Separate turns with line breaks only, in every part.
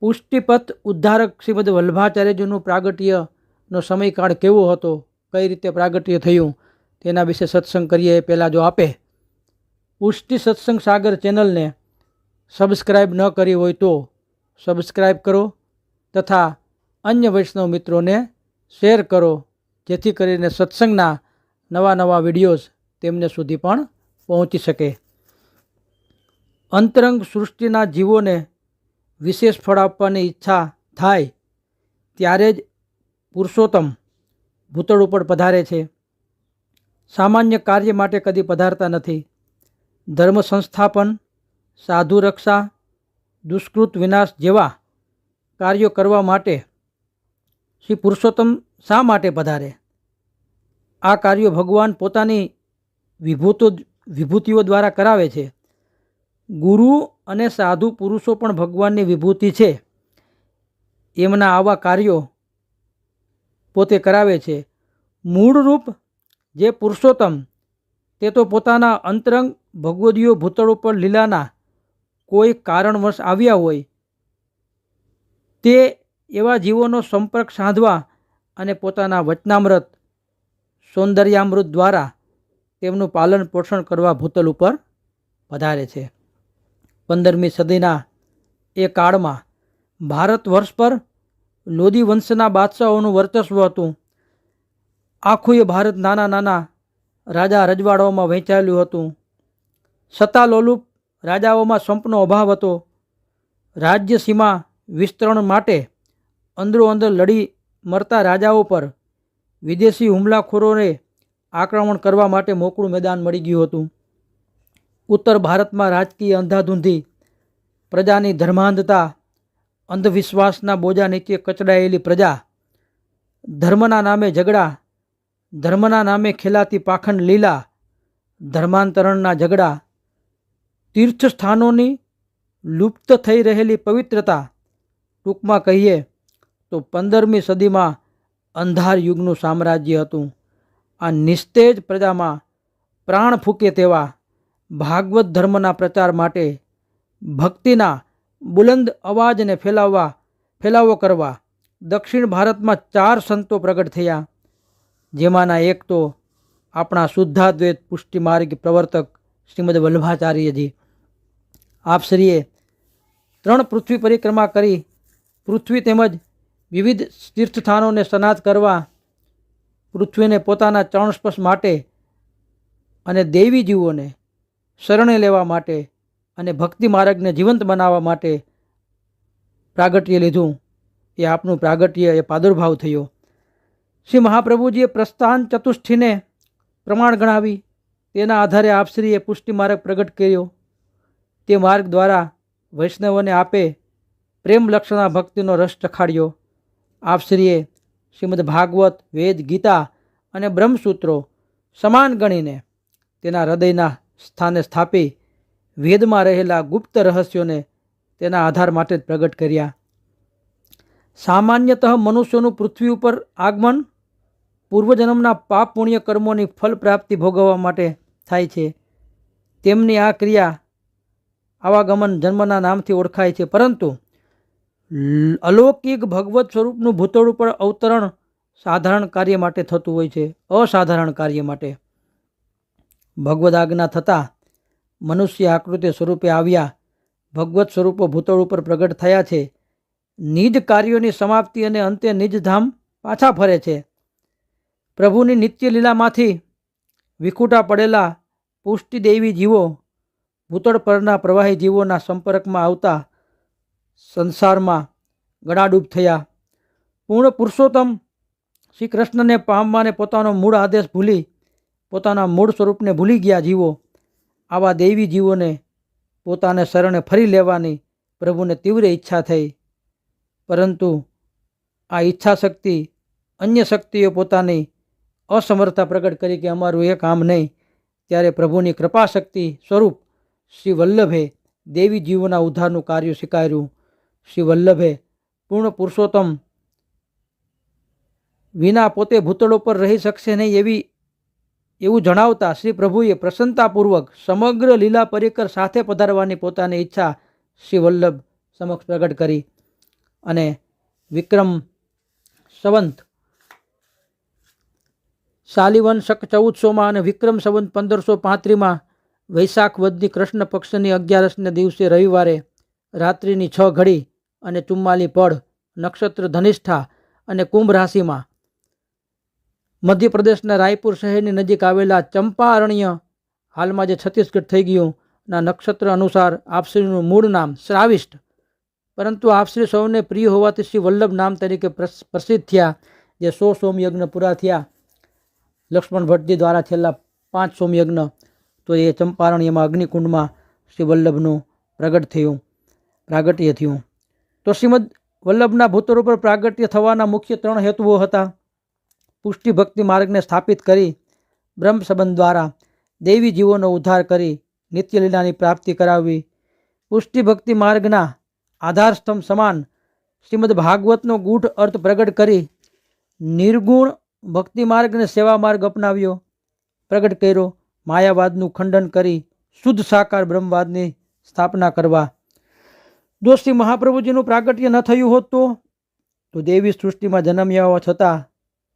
પુષ્ટિપથ ઉદ્ધારક શ્રીમદ વલ્લભાચાર્યજીનું પ્રાગટ્યનો સમયકાળ કેવો હતો, કઈ રીતે પ્રાગટ્ય થયું, તેના વિશે સત્સંગ કરીએ. એ પહેલાં જો આપે પુષ્ટિ સત્સંગ સાગર ચેનલને સબસ્ક્રાઈબ ન કરી હોય તો સબસ્ક્રાઈબ કરો તથા અન્ય વૈષ્ણવ મિત્રોને શેર કરો, જેથી કરીને સત્સંગના નવા નવા વિડીયોઝ તેમને સુધી પણ પહોંચી શકે. અંતરંગ સૃષ્ટિના જીવોને વિશેષ ફળ આપવાની ઈચ્છા થાય ત્યારે જ પુરુષોત્તમ ભૂતળ ઉપર પધારે છે. સામાન્ય કાર્ય માટે કદી પધારતા નથી. ધર્મ સંસ્થાપન, સાધુ રક્ષા, દુષ્કૃત વિનાશ જેવા કાર્યો કરવા માટે શ્રી પુરુષોત્તમ શા માટે પધારે? આ કાર્યો ભગવાન પોતાની વિભૂતિઓ દ્વારા કરાવે છે. ગુરુ અને સાધુ પુરુષો પણ ભગવાનની વિભૂતિ છે. એમના આવા કાર્યો પોતે કરાવે છે. મૂળરૂપ જે પુરુષોત્તમ તે તો પોતાના અંતરંગ ભગવદીઓ ભૂતળ ઉપર લીલાના કોઈ કારણવશ આવ્યા હોય તે એવા જીવોનો સંપર્ક સાધવા અને પોતાના વચનામૃત સૌંદર્યામૃત દ્વારા તેમનું પાલન પોષણ કરવા ભૂતલ ઉપર પધારે છે. 15મી સદીના એ કાળમાં ભારત વર્ષ પર લોદી વંશના બાદશાહોનું વર્ચસ્વ હતું. આખું એ ભારત નાના નાના રાજા રજવાડાઓમાં વહેંચાયેલું હતું. સત્તાલોલુપ રાજાઓમાં સંપનો અભાવ હતો. રાજ્ય સીમા વિસ્તરણ માટે અંદરો અંદર લડી મરતા રાજાઓ પર વિદેશી હુમલાખોરોને આક્રમણ કરવા માટે મોકળું મેદાન મળી ગયું હતું. ઉત્તર ભારતમાં રાજકીય અંધાધૂંધી, પ્રજાની ધર્માંધતા, અંધવિશ્વાસના બોજા નીચે કચડાયેલી પ્રજા, ધર્મના નામે ઝઘડા, ધર્મના નામે ખેલાતી પાખંડ લીલા, ધર્માંતરણના ઝઘડા, તીર્થસ્થાનોની લુપ્ત થઈ રહેલી પવિત્રતા, ટૂંકમાં કહીએ તો 15મી સદીમાં અંધાર યુગનું સામ્રાજ્ય હતું. આ નિસ્તેજ પ્રજામાં પ્રાણ ફૂંકે તેવા ભાગવત ધર્મના પ્રચાર માટે ભક્તિના બુલંદ અવાજને ફેલાવો કરવા દક્ષિણ ભારતમાં 4 સંતો પ્રગટ થયા. જેમાંના એક તો આપણા શુદ્ધાદ્વૈત પુષ્ટિ માર્ગ પ્રવર્તક શ્રીમદ વલ્લભાચાર્યજી. આપશ્રીએ 3 પૃથ્વી પરિક્રમા કરી પૃથ્વી તેમજ વિવિધ તીર્થસ્થાનોને સ્નાત કરવા, પૃથ્વીને પોતાના ચરણ સ્પર્શ માટે અને દેવી જીવોને શરણે લેવા માટે અને ભક્તિ માર્ગને જીવંત બનાવવા માટે પ્રાગટ્ય લીધું. એ આપનું પ્રાગટ્ય, એ પ્રાદુર્ભાવ થયો. શ્રી મહાપ્રભુજીએ પ્રસ્થાન ચતુષ્ઠીને પ્રમાણ ગણાવી તેના આધારે આપશ્રીએ પુષ્ટિ માર્ગ પ્રગટ કર્યો. તે માર્ગ દ્વારા વૈષ્ણવોને આપે પ્રેમ લક્ષણા ભક્તિનો રસ ચખાડ્યો. આપશ્રીએ શ્રીમદ ભાગવત, વેદ, ગીતા અને બ્રહ્મસૂત્રો સમાન ગણીને તેના હૃદયના સ્થાને સ્થાપી વેદમાં રહેલા ગુપ્ત રહસ્યોને તેના આધાર માટે જ પ્રગટ કર્યા. સામાન્યતઃ મનુષ્યોનું પૃથ્વી ઉપર આગમન પૂર્વજન્મના પાપ પુણ્ય કર્મોની ફલ પ્રાપ્તિ ભોગવવા માટે થાય છે. તેમની આ ક્રિયા આવાગમન જન્મના નામથી ઓળખાય છે. પરંતુ અલૌકિક ભગવત સ્વરૂપનું ભૂતળ ઉપર અવતરણ સાધારણ કાર્ય માટે થતું હોય છે, અસાધારણ કાર્ય માટે. ભગવદ આજ્ઞા થતાં મનુષ્ય આકૃતિ સ્વરૂપે આવ્યા ભગવત સ્વરૂપો ભૂતળ ઉપર પ્રગટ થયા છે. નિજ કાર્યોની સમાપ્તિ અને અંતે નિજ ધામ પાછા ફરે છે. પ્રભુની નિત્ય લીલામાંથી વિખૂટા પડેલા પુષ્ટિ દેવી જીવો ભૂતળ પરના પ્રવાહી જીવોના સંપર્કમાં આવતા સંસારમાં ગળાડૂબ થયા. પૂર્ણ પુરુષોત્તમ શ્રી કૃષ્ણને પામવાને પોતાનો મૂળ આદેશ ભૂલી પોતાના મૂળ સ્વરૂપને ભૂલી ગયા જીવો, આવા દૈવી જીવોને પોતાને શરણે ફરી લેવાની પ્રભુને તીવ્ર ઈચ્છા થઈ. પરંતુ આ ઈચ્છા શક્તિ અન્ય શક્તિઓ પોતાની અસમર્થતા પ્રગટ કરી કે અમારું એ કામ નહીં. ત્યારે પ્રભુની કૃપા શક્તિ સ્વરૂપ શ્રી વલ્લભે દેવી જીવોના ઉદ્ધારનું કાર્ય સ્વીકાર્યું. શ્રી વલ્લભે પૂર્ણ પુરુષોત્તમ વિના પોતે ભૂતળો પર રહી શકશે નહીં એવું જણાવતા શ્રી પ્રભુએ પ્રસન્નતાપૂર્વક સમગ્ર લીલા પરિકર સાથે પધારવાની પોતાની ઈચ્છા શ્રી વલ્લભ સમક્ષ પ્રગટ કરી. અને વિક્રમ સંવંત શાલિવન શક 1400 અને વિક્રમ સંવંત 1535 વૈશાખ વદની કૃષ્ણ પક્ષની 11 દિવસે રવિવારે રાત્રિની 6 ઘડી અને 44 પળ નક્ષત્ર ધનિષ્ઠા અને કુંભ રાશિમાં મધ્યપ્રદેશના રાયપુર શહેરની નજીક આવેલા ચંપારણ્ય, હાલમાં જે છત્તીસગઢ થઈ ગયું, ના નક્ષત્ર અનુસાર આપશ્રીનું મૂળ નામ શ્રાવિષ્ટ, પરંતુ આપશ્રી સૌને પ્રિય હોવાથી શ્રી વલ્લભ નામ તરીકે પ્રસિદ્ધ થયા. જે 100 સોમયજ્ઞ પૂરા થયા લક્ષ્મણ ભટ્ટજી દ્વારા, છેલ્લા 5 સોમયજ્ઞ, તો એ ચંપારણ્યમાં અગ્નિકુંડમાં શ્રી વલ્લભનું પ્રાગટ્ય થયું. તો શ્રીમદ વલ્લભના ભૂતરો પર પ્રાગટ્ય થવાના મુખ્ય 3 હેતુઓ હતા. પુષ્ટિ ભક્તિ માર્ગને સ્થાપિત કરી બ્રહ્મ સંબંધ દ્વારા દૈવી જીવોનો ઉદ્ધાર કરી નિત્યલીલાની પ્રાપ્તિ કરાવવી, પુષ્ટિ ભક્તિ માર્ગના આધારસ્તંભ સમાન શ્રીમદ ભાગવતનો ગૂઢ અર્થ પ્રગટ કરી નિર્ગુણ ભક્તિ માર્ગને સેવા માર્ગ અપનાવ્યો, પ્રગટ કર્યો, માયાવાદનું ખંડન કરી શુદ્ધ સાકાર બ્રહ્મવાદની સ્થાપના કરવા. જો શ્રી મહાપ્રભુજીનું પ્રાગટ્ય ન થયું હોત તો દેવી સૃષ્ટિમાં જન્મ્યા હોવા છતાં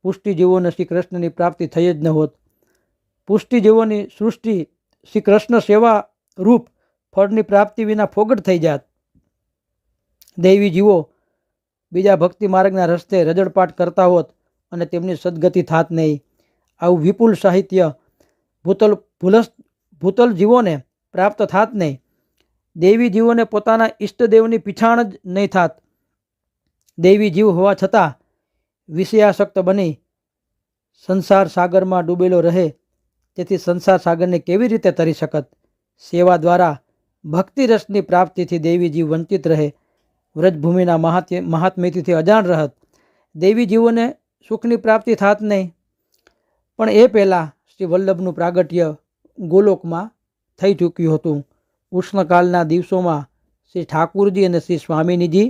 પુષ્ટિ જીવોને શ્રી કૃષ્ણની પ્રાપ્તિ થઈ જ ન હોત. પુષ્ટિ જીવોની સૃષ્ટિ શ્રી કૃષ્ણ સેવા રૂપ ફળની પ્રાપ્તિ વિના ફોગટ થઈ જાત. દૈવી જીવો બીજા ભક્તિ માર્ગના રસ્તે રજડપાટ કરતા હોત અને તેમની સદગતિ થાત નહીં. આવું વિપુલ સાહિત્ય ભૂતલ જીવોને પ્રાપ્ત થાત નહીં. દૈવી જીવોને પોતાના ઈષ્ટદેવની પીછાણ જ નહીં થાત. દૈવી જીવ હોવા છતાં વિષયાસક્ત બની સંસાર સાગરમાં ડૂબેલો રહે, તેથી સંસાર સાગરને કેવી રીતે તરી શકત? સેવા દ્વારા ભક્તિ રસની પ્રાપ્તિથી દૈવી જીવ વંચિત રહે, વ્રજભૂમિના મહાત્મ્યથી અજાણ રહત. દૈવી જીવોને સુખની પ્રાપ્તિ થાત નહીં. પણ એ પહેલાં શ્રી વલ્લભનું પ્રાગટ્ય ગોલોકમાં થઈ ચૂક્યું હતું. ઉષ્ણકાલના દિવસોમાં શ્રી ઠાકુરજી અને શ્રી સ્વામિનીજી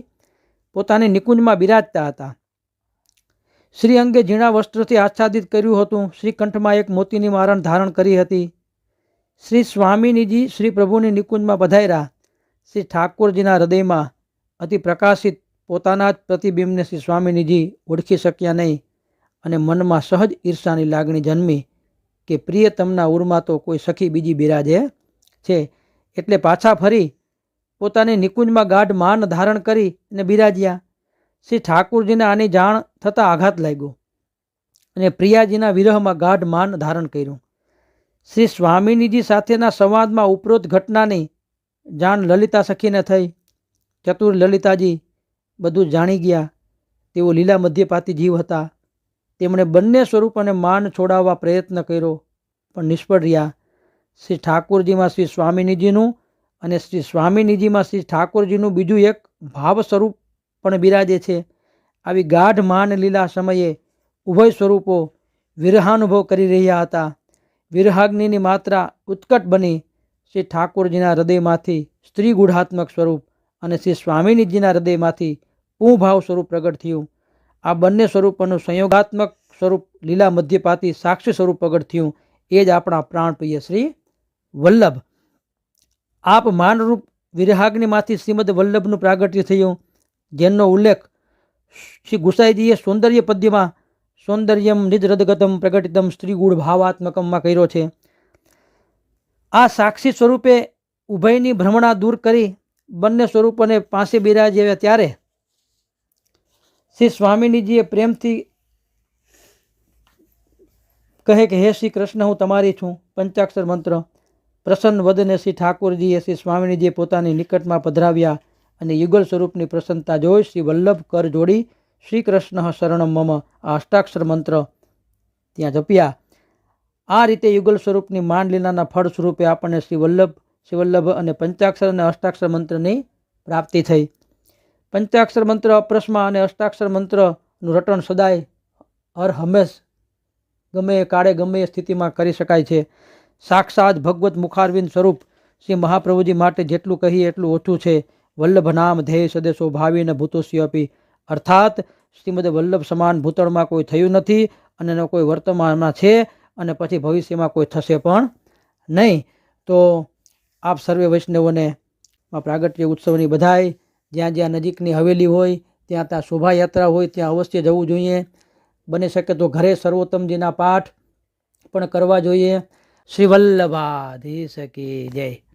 પોતાની નિકુંજમાં બિરાજતા હતા. શ્રી અંગે ઝીણા વસ્ત્રથી આચ્છાદિત કર્યું હતું. શ્રી કંઠમાં એક મોતીની મારણ ધારણ કરી હતી. શ્રી સ્વામિનીજી શ્રી પ્રભુની નિકુંજમાં પધાર્યા. શ્રી ઠાકોરજીના હૃદયમાં અતિ પ્રકાશિત પોતાના જ પ્રતિબિંબને શ્રી સ્વામિનીજી ઓળખી શક્યા નહીં અને મનમાં સહજ ઈર્ષાની લાગણી જન્મી કે પ્રિયતમના ઉરમાં તો કોઈ સખી બીજી બિરાજે છે. એટલે પાછા ફરી પોતાની નિકુંજમાં ગાઢ માન ધારણ કરી અને બિરાજ્યા. શ્રી ઠાકુરજીને આની જાણ થતાં આઘાત લાગ્યો અને પ્રિયાજીના વિરહમાં ગાઢ માન ધારણ કર્યું. શ્રી સ્વામિનીજી સાથેના સંવાદમાં ઉપરોક્ત ઘટનાની જાણ લલિતા સખીને થઈ. ચતુર લલિતાજી બધું જાણી ગયા. તેઓ લીલા મધ્યપાતી જીવ હતા. તેમણે બંને સ્વરૂપ અને માન છોડાવવા પ્રયત્ન કર્યો, પણ નિષ્ફળ રહ્યા. શ્રી ઠાકોરજીમાં શ્રી સ્વામિનીજીનું અને શ્રી સ્વામિનીજીમાં શ્રી ઠાકોરજીનું બીજું એક ભાવ સ્વરૂપ પણ બિરાજે છે. આવી ગાઢ માન લીલા સમયે ઉભય સ્વરૂપો વિરહાનુભવ કરી રહ્યા હતા. વિરહાગ્નિની માત્રા ઉત્કટ બની શ્રી ઠાકોરજીના હૃદયમાંથી સ્ત્રી ગુઢાત્મક સ્વરૂપ અને શ્રી સ્વામિનીજીના હૃદયમાંથી પૂભાવ સ્વરૂપ પ્રગટ થયું. આ બંને સ્વરૂપોનું સંયોગાત્મક સ્વરૂપ લીલા મધ્યપાતી સાક્ષી સ્વરૂપ પ્રગટ થયું. એ જ આપણા પ્રાણપ્રિય શ્રી વલ્લભ. આપ માનરૂપ વિરહાગ્નિમાંથી શ્રીમદ વલ્લભનું પ્રાગટ્ય થયું, જેનો ઉલ્લેખ શ્રી ગુસાઈજીએ સૌંદર્ય પદ્યમાં સૌંદર્યમ નિજરદગતમ પ્રગટિતમ સ્ત્રીગુઢ ભાવાત્મકમમાં કર્યો છે. આ સાક્ષી સ્વરૂપે ઉભયની ભ્રમણા દૂર કરી બંને સ્વરૂપોને પાસે બિરાજ્યા ત્યારે શ્રી સ્વામિનીજીએ પ્રેમથી કહે કે હે શ્રી કૃષ્ણ, હું તમારી છું. પંચાક્ષર મંત્ર. પ્રસન્ન વદને શ્રી ઠાકોરજીએ શ્રી સ્વામિનીજીએ પોતાની નિકટમાં પધરાવ્યા અને યુગલ સ્વરૂપની પ્રસન્નતા જોઈ શ્રી વલ્લભ કર જોડી શ્રી કૃષ્ણ શરણમ મમ આ અષ્ટાક્ષર મંત્ર ત્યાં જપ્યા. આ રીતે યુગલ સ્વરૂપની માન લીલાના ફળ સ્વરૂપે આપણને શ્રી વલ્લભ અને પંચાક્ષર અને અષ્ટાક્ષર મંત્રની પ્રાપ્તિ થઈ. પંચાક્ષર મંત્ર અપ્રસમાં અને અષ્ટાક્ષર મંત્રનું રટણ સદાય હર હંમેશ ગમે એ કાળે ગમે એ સ્થિતિમાં કરી શકાય છે. સાક્ષાત ભગવત મુખારવિંદ સ્વરૂપ શ્રી મહાપ્રભુજી માટે જેટલું કહીએ એટલું ઓછું છે. વલ્લભ નામ ધ્યેય સદેશો ભાવિન ભૂતોસ્ય અપી. અર્થાત શ્રીમદ વલ્લભ સમાન ભૂતળમાં કોઈ થયું નથી અને એનો કોઈ વર્તમાનમાં છે અને પછી ભવિષ્યમાં કોઈ થશે પણ નહીં. તો આપ સર્વે વૈષ્ણવોને પ્રાગટ્ય ઉત્સવની બધાય જ્યાં જ્યાં નજીકની હવેલી હોય ત્યાં શોભાયાત્રા હોય ત્યાં અવશ્ય જવું જોઈએ. બની શકે તો ઘરે સર્વોત્તમજીના પાઠ પણ કરવા જોઈએ. શ્રી વલ્લભાધીશ કી જય.